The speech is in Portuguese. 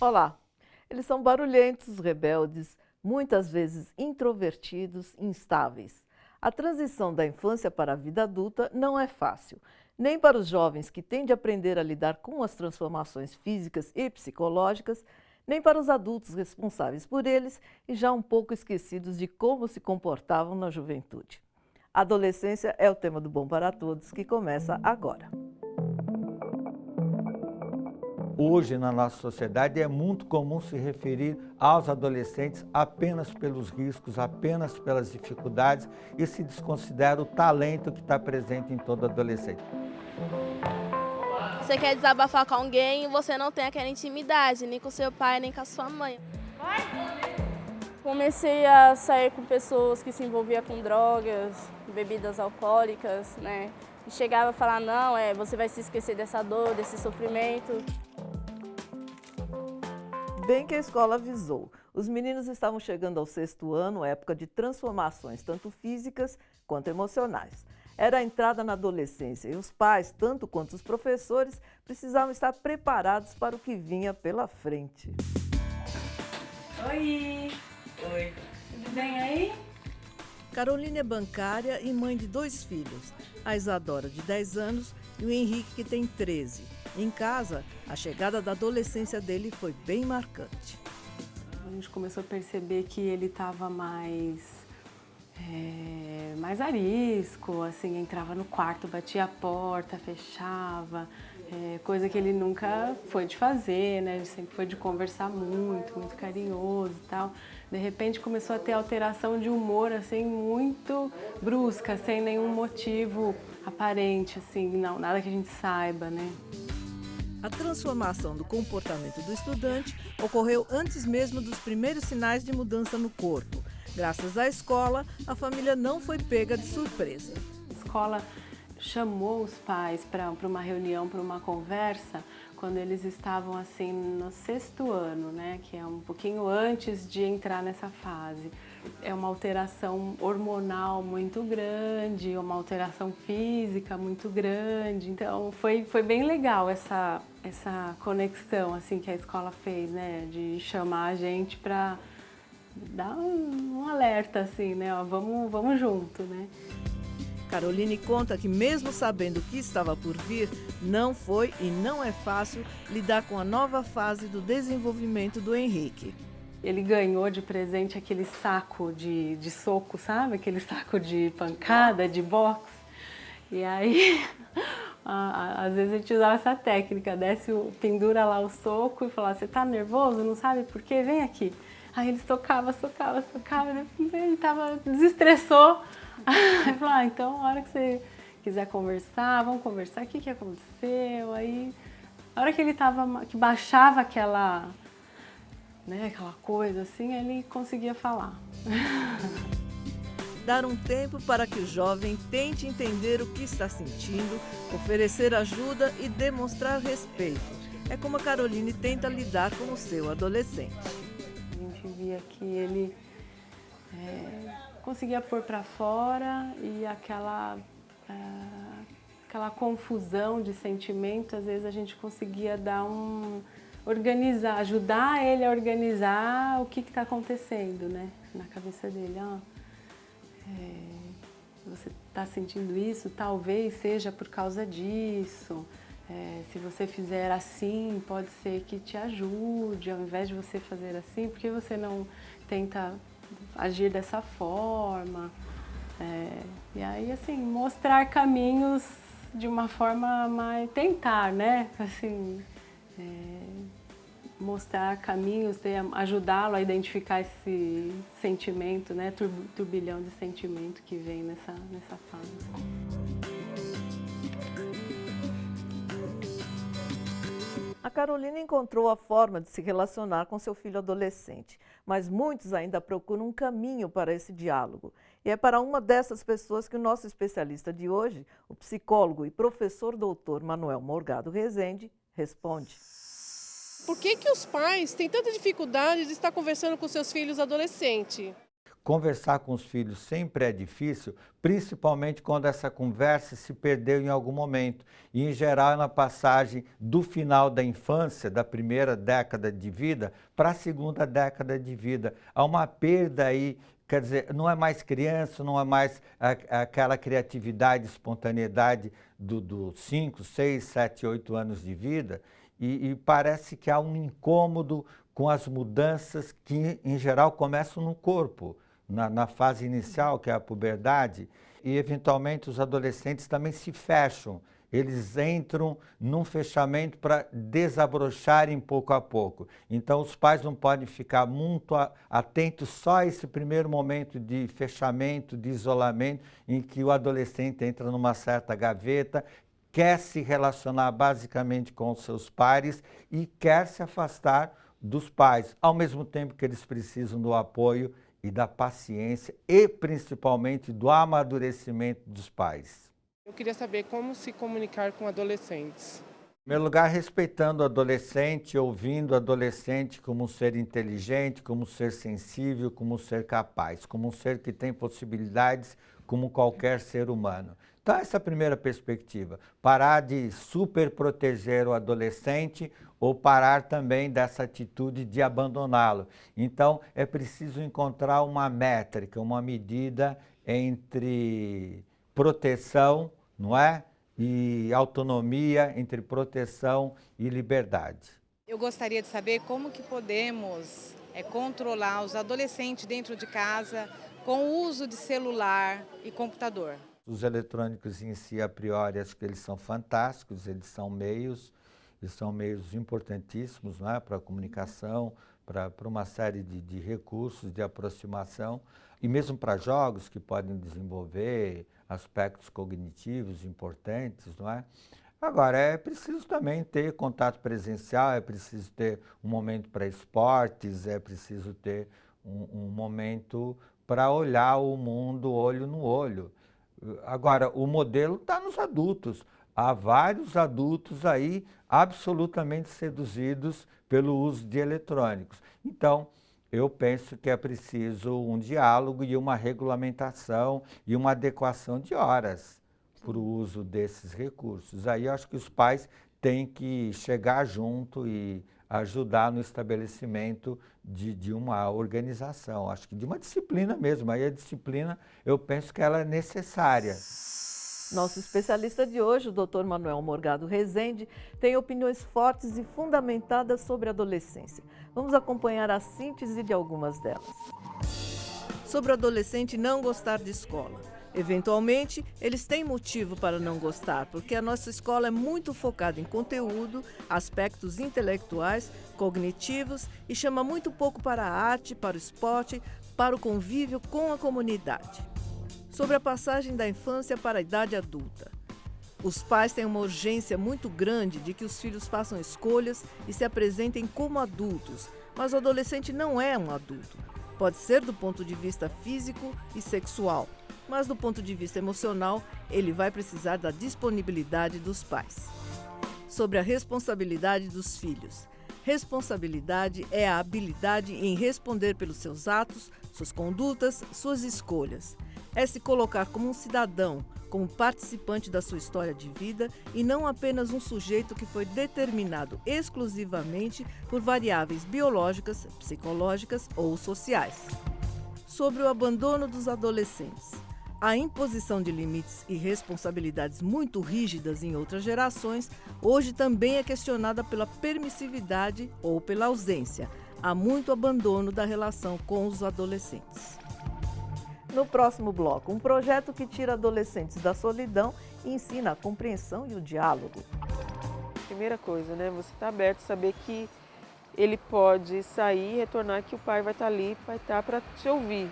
Olá! Eles são barulhentos, rebeldes, muitas vezes introvertidos, instáveis. A transição da infância para a vida adulta não é fácil, nem para os jovens que têm de aprender a lidar com as transformações físicas e psicológicas, nem para os adultos responsáveis por eles e já um pouco esquecidos de como se comportavam na juventude. A adolescência é o tema do Bom para Todos, que começa agora. Hoje, na nossa sociedade, é muito comum se referir aos adolescentes apenas pelos riscos, apenas pelas dificuldades e se desconsidera o talento que está presente em todo adolescente. Você quer desabafar com alguém e você não tem aquela intimidade, nem com seu pai, nem com a sua mãe. Comecei a sair com pessoas que se envolviam com drogas, bebidas alcoólicas, né? E chegava a falar, não, você vai se esquecer dessa dor, desse sofrimento. Bem que a escola avisou. Os meninos estavam chegando ao 6º ano, época de transformações, tanto físicas quanto emocionais. Era a entrada na adolescência e os pais, tanto quanto os professores, precisavam estar preparados para o que vinha pela frente. Oi! Oi! Tudo bem aí? Caroline é bancária e mãe de 2 filhos, a Isadora, de 10 anos, e o Henrique, que tem 13. Em casa, a chegada da adolescência dele foi bem marcante. A gente começou a perceber que ele estava mais arisco, assim, entrava no quarto, batia a porta, fechava, coisa que ele nunca foi de fazer, né? Ele sempre foi de conversar muito, muito carinhoso e tal. De repente começou a ter alteração de humor, assim, muito brusca, sem nenhum motivo aparente, assim, não, nada que a gente saiba, né? A transformação do comportamento do estudante ocorreu antes mesmo dos primeiros sinais de mudança no corpo. Graças à escola, a família não foi pega de surpresa. A escola chamou os pais para uma reunião, para uma conversa, quando eles estavam assim no 6º ano, né, que é um pouquinho antes de entrar nessa fase. É uma alteração hormonal muito grande, uma alteração física muito grande, então foi bem legal essa conexão assim que a escola fez, né, de chamar a gente para dar um alerta assim, né, ó, vamos junto, né. Caroline conta que, mesmo sabendo o que estava por vir, não foi e não é fácil lidar com a nova fase do desenvolvimento do Henrique. Ele ganhou de presente aquele saco de soco, sabe? Aquele saco de pancada, de boxe. E aí, às vezes a gente usava essa técnica, pendura lá o soco e falava, você tá nervoso? Não sabe por quê? Vem aqui. Aí ele socava, ele desestressou. Aí falou, então, a hora que você quiser conversar, vamos conversar, o que aconteceu? Aí, a hora que que baixava aquela coisa assim, ele conseguia falar. Dar um tempo para que o jovem tente entender o que está sentindo, oferecer ajuda e demonstrar respeito. É como a Caroline tenta lidar com o seu adolescente. A gente via que ele conseguia pôr para fora e aquela confusão de sentimento, às vezes a gente conseguia ajudar ele a organizar o que está acontecendo, né, na cabeça dele. Você está sentindo isso, talvez seja por causa disso. Se você fizer assim, pode ser que te ajude, ao invés de você fazer assim, por que você não tenta agir dessa forma? E aí, assim, mostrar caminhos de uma forma mais... tentar, né? Assim, mostrar caminhos, ajudá-lo a identificar esse sentimento, né? Turbilhão de sentimento que vem nessa fase. A Carolina encontrou a forma de se relacionar com seu filho adolescente, mas muitos ainda procuram um caminho para esse diálogo. E é para uma dessas pessoas que o nosso especialista de hoje, o psicólogo e professor doutor Manuel Morgado Rezende, responde. Por que os pais têm tanta dificuldade de estar conversando com seus filhos adolescentes? conversar com os filhos sempre é difícil, principalmente quando essa conversa se perdeu em algum momento. E, em geral, na passagem do final da infância, da primeira década de vida, para a segunda década de vida. Há uma perda aí, quer dizer, não é mais criança, não é mais aquela criatividade, espontaneidade dos 5, 6, 7, 8 anos de vida. E parece que há um incômodo com as mudanças que, em geral, começam no corpo, na fase inicial, que é a puberdade, e, eventualmente, os adolescentes também se fecham. Eles entram num fechamento para desabrocharem pouco a pouco. Então, os pais não podem ficar muito atentos só a esse primeiro momento de fechamento, de isolamento, em que o adolescente entra numa certa gaveta, quer se relacionar basicamente com os seus pares e quer se afastar dos pais, ao mesmo tempo que eles precisam do apoio e da paciência e, principalmente, do amadurecimento dos pais. Eu queria saber como se comunicar com adolescentes. Em primeiro lugar, respeitando o adolescente, ouvindo o adolescente como um ser inteligente, como um ser sensível, como um ser capaz, como um ser que tem possibilidades como qualquer ser humano. Então, essa é a primeira perspectiva. Parar de super proteger o adolescente ou parar também dessa atitude de abandoná-lo. Então, é preciso encontrar uma métrica, uma medida entre proteção, não é? E autonomia, entre proteção e liberdade. Eu gostaria de saber como que podemos controlar os adolescentes dentro de casa com o uso de celular e computador. Os eletrônicos em si, a priori, acho que eles são fantásticos, eles são meios importantíssimos, não é? Para a comunicação, para uma série de recursos de aproximação, e mesmo para jogos que podem desenvolver aspectos cognitivos importantes, não é? Agora, é preciso também ter contato presencial, é preciso ter um momento para esportes, é preciso ter um momento para olhar o mundo olho no olho. Agora, o modelo está nos adultos. Há vários adultos aí absolutamente seduzidos pelo uso de eletrônicos. Então, eu penso que é preciso um diálogo e uma regulamentação e uma adequação de horas para o uso desses recursos. Aí eu acho que os pais têm que chegar junto e ajudar no estabelecimento de uma organização, acho que de uma disciplina mesmo. Aí a disciplina, eu penso que ela é necessária. Nosso especialista de hoje, o Dr. Manuel Morgado Rezende, tem opiniões fortes e fundamentadas sobre a adolescência. Vamos acompanhar a síntese de algumas delas. Sobre o adolescente não gostar de escola. Eventualmente, eles têm motivo para não gostar, porque a nossa escola é muito focada em conteúdo, aspectos intelectuais, cognitivos e chama muito pouco para a arte, para o esporte, para o convívio com a comunidade. Sobre a passagem da infância para a idade adulta. Os pais têm uma urgência muito grande de que os filhos façam escolhas e se apresentem como adultos, mas o adolescente não é um adulto. Pode ser do ponto de vista físico e sexual, mas do ponto de vista emocional, ele vai precisar da disponibilidade dos pais. Sobre a responsabilidade dos filhos. Responsabilidade é a habilidade em responder pelos seus atos, suas condutas, suas escolhas. É se colocar como um cidadão, como participante da sua história de vida e não apenas um sujeito que foi determinado exclusivamente por variáveis biológicas, psicológicas ou sociais. Sobre o abandono dos adolescentes. A imposição de limites e responsabilidades muito rígidas em outras gerações, hoje também é questionada pela permissividade ou pela ausência. Há muito abandono da relação com os adolescentes. No próximo bloco, um projeto que tira adolescentes da solidão e ensina a compreensão e o diálogo. Primeira coisa, né? Você está aberto a saber que ele pode sair e retornar, que o pai vai estar ali, vai estar para te ouvir.